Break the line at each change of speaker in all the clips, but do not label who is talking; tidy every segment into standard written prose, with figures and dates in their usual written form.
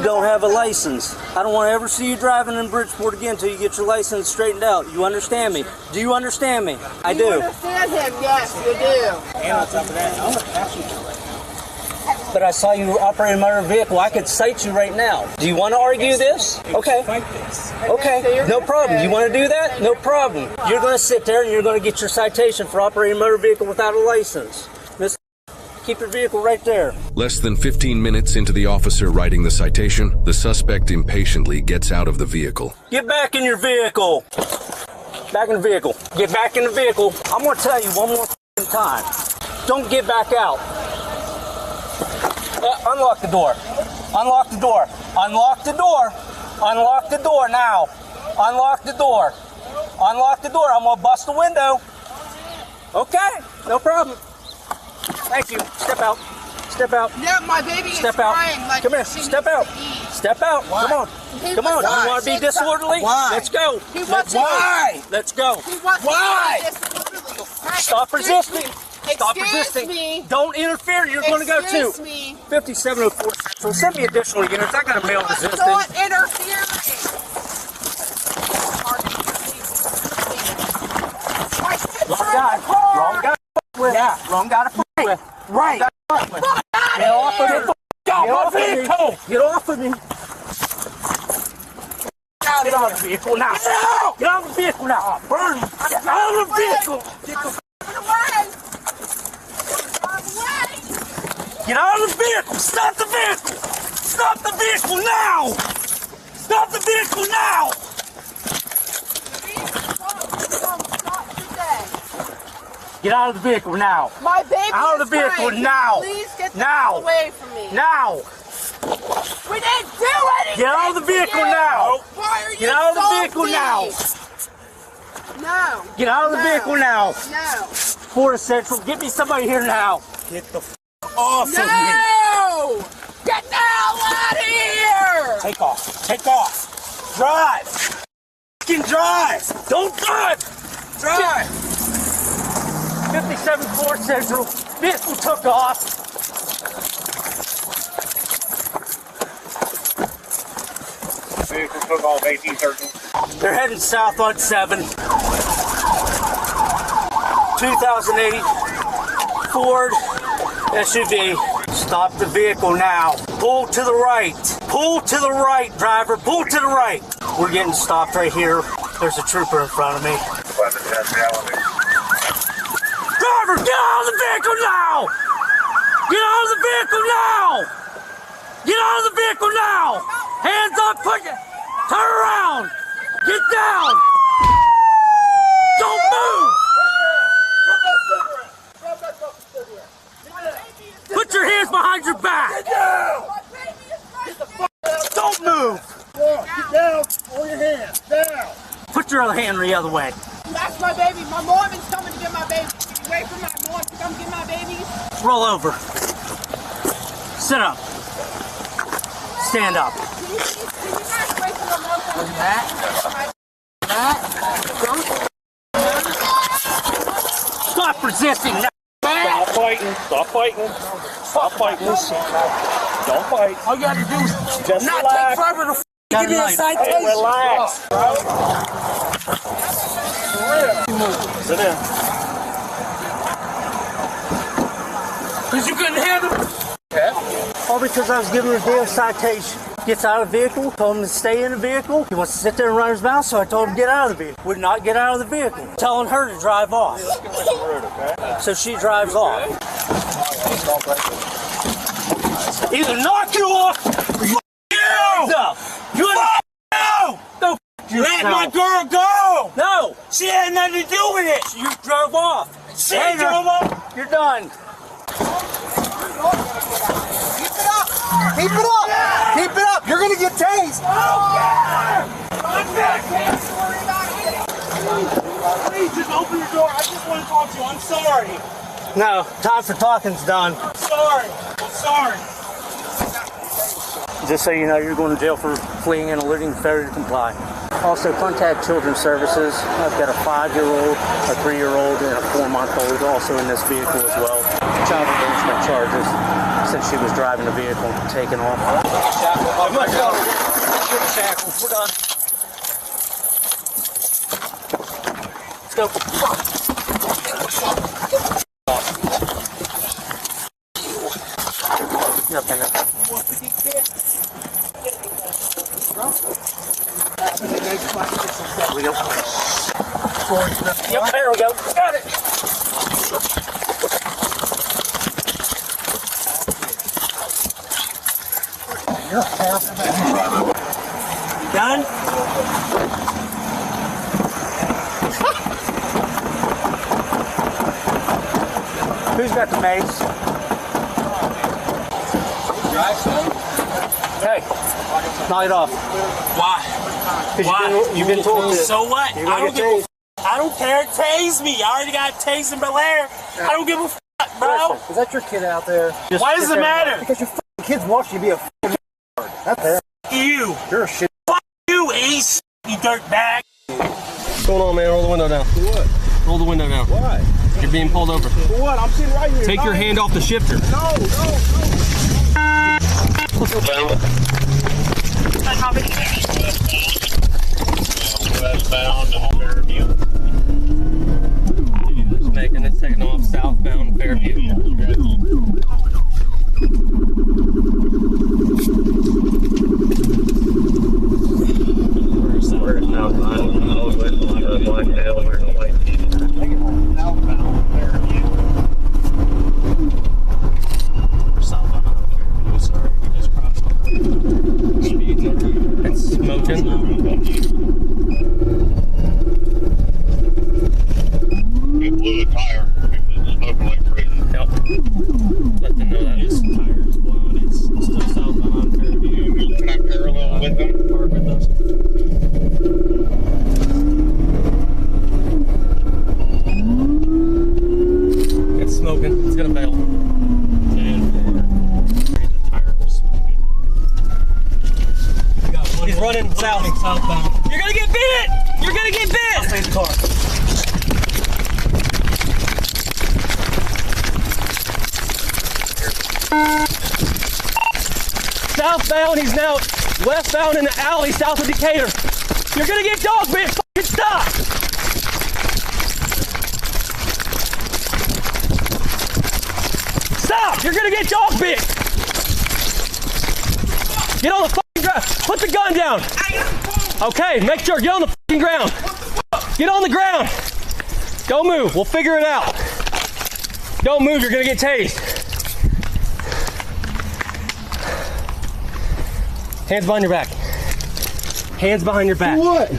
don't have a license. I don't want to ever see you driving in Bridgeport again until you get your license straightened out. You understand me? Do you understand me? I do.
You understand him? Yes, you do.
And on top of that, I'm going to pass you. But I saw you operating a motor vehicle. I could cite you right now. Do you want to argue this? Okay. Okay, no problem. You want to do that? No problem. You're going to sit there and you're going to get your citation for operating a motor vehicle without a license. Miss, keep your vehicle right there.
Less than 15 minutes into the officer writing the citation, the suspect impatiently gets out of the vehicle.
Get back in your vehicle. Back in the vehicle. Get back in the vehicle. I'm going to tell you one more time. Don't get back out. Unlock the door. Unlock the door. Unlock the door. Unlock the door now. Unlock the door. Unlock the door. I'm going to bust the window. Okay. No problem. Thank you. Step out. Step out.
Yeah, my baby
Step
is
out.
crying. Like
Come here.
she
Step
needs
out.
to eat.
Step out.
Why?
Come on. Come on.
Why?
You want to be disorderly?
Why?
Let's go.
He
Let's
wants
go.
Why?
Let's go.
He wants
Why?
to be disorderly.
Stop resisting. Stop
Excuse
resisting.
me.
Don't interfere. You're going to go too.
Excuse me.
5704. So send me additional units. I got a mail resistance.
Not interfering.
Wrong guy. Wrong guy. Yeah. Wrong guy to fuck with. Right. Get off of me. Get off of me. Get off of me. Get out of the vehicle now. Get out of the vehicle now. Burn. Get out of the vehicle. Get out of the vehicle. Stop the vehicle. Stop the vehicle now. Stop the vehicle now. Get out of the vehicle now.
My baby
out of the vehicle
crying.
now.
Please get
now.
away from me.
Now.
We didn't do anything.
Get out of the vehicle now.
Why are you
Get out of the vehicle now.
No.
Get out of the vehicle now.
No.
Florida Central, get me somebody here now. Get the off of me.
No. Get the hell out of here.
Take off. Take off. Drive. Fucking drive. Don't drive. Drive. 57 Florida Central. Vehicle took off.
Vehicle took off 1813.
They're heading south on 7. 2008 Ford SUV. Stop the vehicle now. Pull to the right. Pull to the right, driver. Pull to the right. We're getting stopped right here. There's a trooper in front of me. Driver, get out of the vehicle now! Get out of the vehicle now! Get out of the vehicle now! Hands up, put it! Turn around! Get down! Don't move! Put your hands behind your back! Don't move!
Get down on your hands, down!
Put your other hand the other way.
That's my baby. My mom is coming to get my baby. Wait for my mom to come get my baby.
Roll over. Sit up. Stand up.
Can you guys wait for my mom to come get
Stop resisting.
Stop fighting, stop fighting, stop fighting. Don't fight.
All you gotta do is
Just
not
relax.
take forever to give me a citation.
Hey, relax. Sit down.
Because you couldn't handle it. Yeah. All because I was giving him a damn citation. Gets out of the vehicle, told him to stay in the vehicle. He wants to sit there and run his mouth, so I told him to get out of the vehicle. Would not get out of the vehicle. Telling her to drive off. So she drives off. Either knock you off or you up. You go.
Let my girl go!
No!
She had nothing to do with it!
You drove off.
She drove off!
You're done.
Keep it up! Keep it up! You're gonna get tased!
Please just open the door. I just want to talk to you. I'm sorry.
No, time for talking's done.
I'm sorry. I'm sorry.
Just so you know, you're going to jail for fleeing and eluding failure to comply. Also, contact Children's Services. I've got a 5-year-old, a 3-year-old, and a 4-month-old also in this vehicle as well. Child abandonment charges. said she was driving the vehicle and taking off. Shackles, we're done. Let's go. Yep, there we go. Yep, there we go. Got it. Done? Who's got the mace? Hey, knock it off.
Why?
Why? You've been told to.
So what? I don't give a f. I don't care. Tase me. I already got tased in Bel Air. I don't give a f, bro.
Is that your kid out there?
Why does it matter?
Because your f***ing kids watch you be a f***ing nerd. That's it.
You.
You're a shit.
Fuck you, Ace. You dirt bag.
What's going on, man? Roll the window down.
For what?
Roll the window down.
Why?
You're being pulled over.
For what? I'm sitting right here.
Take your hand off the shifter.
No.
Westbound Fairview.
Just making it, taking off southbound Fairview. It's smoking.
It blew a tire. It was smoking like crazy.
Yep. Let them know that.
This tire is blown. It's still southbound Fairview.
Can I parallel with them?
Park with us.
It's smoking. It's gonna fail. He's running southbound.
You're gonna get bit! You're gonna get bit!
Stay in the car. Southbound, he's now westbound in the alley south of Decatur. You're gonna get dog bit. Fucking stop! Stop! You're gonna get dog bit. Get on the fucking ground. Put the gun down. Okay, make sure. Get on the fucking ground. Get on the ground. Don't move. We'll figure it out. Don't move. You're gonna get tased. Hands behind your back. Hands behind your back.
For what?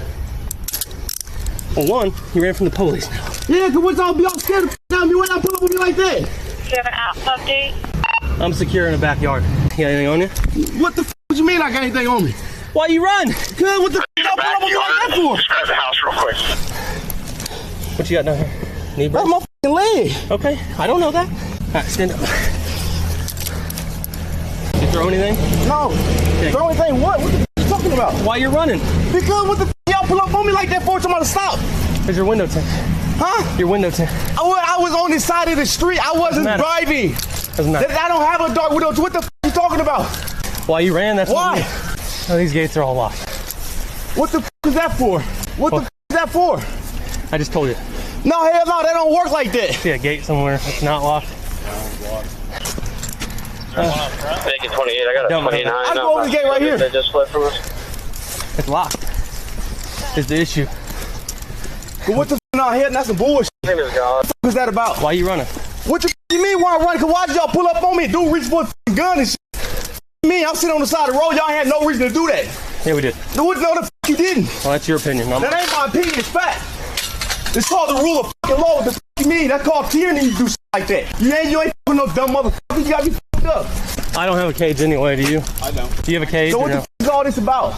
Well, one, you ran from the police now.
Yeah, cause what's all be all scared of time you went out pull up with me like that?
Do you have an app update?
I'm secure in the backyard. You got anything on you?
What the f you mean I got anything on me?
Why you run?
Cause what the f y'all pull up with me like that for?
Grab the house real quick.
What you got down here? Knee
That's
brace?
my f***ing leg.
Okay, I don't know that. All right, stand up. You throw anything?
No.
Okay.
Throw anything what? What the f you talking about?
Why you running?
Because what the f y'all pull up on me like that for? Somebody to stop.
There's your window tint.
Huh?
Your window tint.
I was on this side of the street. I wasn't
matter.
driving.
Doesn't matter.
I don't have a dark window. What the f you talking about?
Why you ran? That's
Why?
Oh, these gates are all locked.
What the f is that for? What the f is that for?
I just told you.
No, hell no, that don't work like that.
See a gate somewhere that's not locked.
Make it 28. I got a
Don't
29.
I go over the gate right here.
They just fled from us.
It's locked. Is the issue.
But what the f no, hell, that's some bullshit.
Name is God.
What is that about?
Why you running?
What the f you mean why I'm running? Cause why did y'all pull up on me and dude reach for a f gun and shit? Me, I'm sitting on the side of the road. Y'all had no reason to do that.
Yeah, we did.
No, the f you didn't.
Well, that's your opinion.
That ain't my opinion. It's fact. It's called the rule of f***ing law. What the f you mean? That's called tyranny. You do shit like that. You ain't f***ing no dumb motherfucker. You gotta be f***ed up.
I don't have a cage anyway, do you?
I don't.
Do you have a cage?
So
or
what the
no?
f is all this about?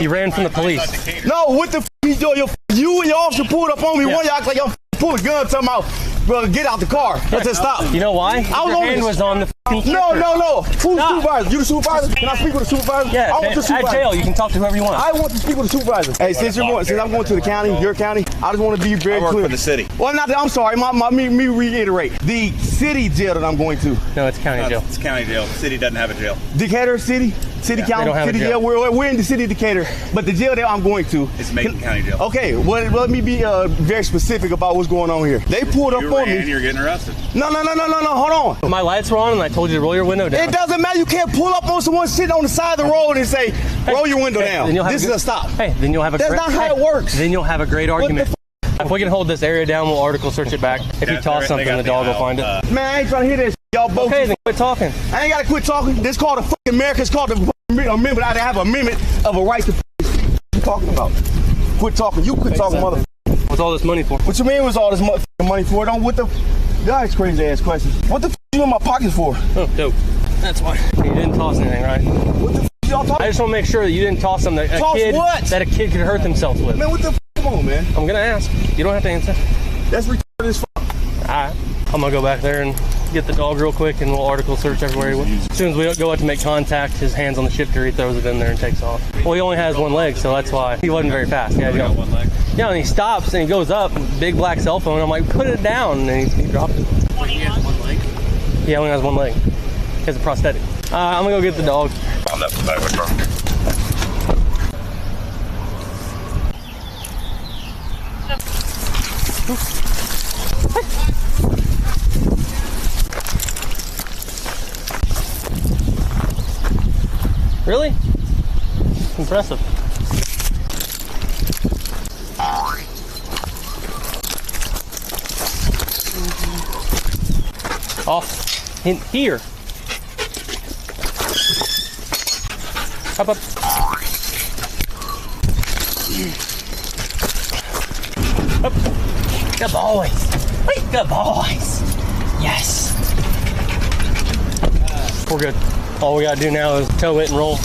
You ran from the police.
No, what the f you and your officer pulled up on me.
Yeah.
One of y'all act like y'all pulled a gun talking about brother, get out the car. Let's just stop.
You know why?
I was
Your
on
hand
this.
was on the f***ing
No. Who's the
Stop.
supervisor? You the supervisor? Can I speak with the supervisor?
Yeah,
I want the
at
supervisor.
jail, you can talk to whoever you want.
I want to speak with the supervisor. Hey, since I'm going to the county, your county, I just want to be very
I work
clear.
for the city.
Well, not that. I'm sorry. Me reiterate. The city jail that I'm going to.
No, it's county jail.
It's county jail. The city doesn't have a jail.
Decatur City, City County,
don't have
City
a jail.
We're in the city of Decatur, but the jail that I'm going to.
It's Macon County Jail.
Okay, well, let me be very specific about what's going on here. They pulled up
You
on
ran,
me.
you're getting arrested.
No, hold on.
My lights were on and I told you to roll your window down.
It doesn't matter. You can't pull up on someone sitting on the side of the road and say, roll your window down.
Then you'll have
This is a stop.
Hey, then you'll have a
That's
great,
not how it works.
Then you'll have a great argument. If we can hold this area down, we'll article search it back. If you toss something, the dog will find it.
Man, I ain't trying to hear this. Y'all both.
Okay, then quit talking.
I ain't got to quit talking. This called the fucking America. It's called the amendment. I have an amendment of a right to what you talking about. Quit talking. You quit talking, mother.
What's all this money for?
What you mean was all this motherfucking money for? Don't what the guys crazy ass questions. What the f you in my pockets for?
Oh, dope. That's why. You didn't toss anything, right?
What the f y'all talking?
I just want to make sure that you didn't toss something that
Toss what?
that a kid could hurt themselves with.
Man, what the f? Come on, man.
I'm gonna ask. You don't have to answer.
That's retarded as fuck.
Alright. I'm gonna go back there and get the dog real quick and we'll article search everywhere he went. As soon as we go out to make contact, his hand's on the shifter, he throws it in there and takes off. Well, he only has one leg, so that's why. He wasn't very fast. Yeah,
got one leg.
Yeah, and he stops and he goes up, big black cell phone. I'm like, put it down, and he dropped it.
He has one leg.
He only has one leg. He has a prosthetic. I'm gonna go get the dog.
Found that back of the truck.
Really? Impressive. Off in here. Up, up. Up. Good boys. Good boys. Yes. We're good. All we gotta do now is tow it and roll.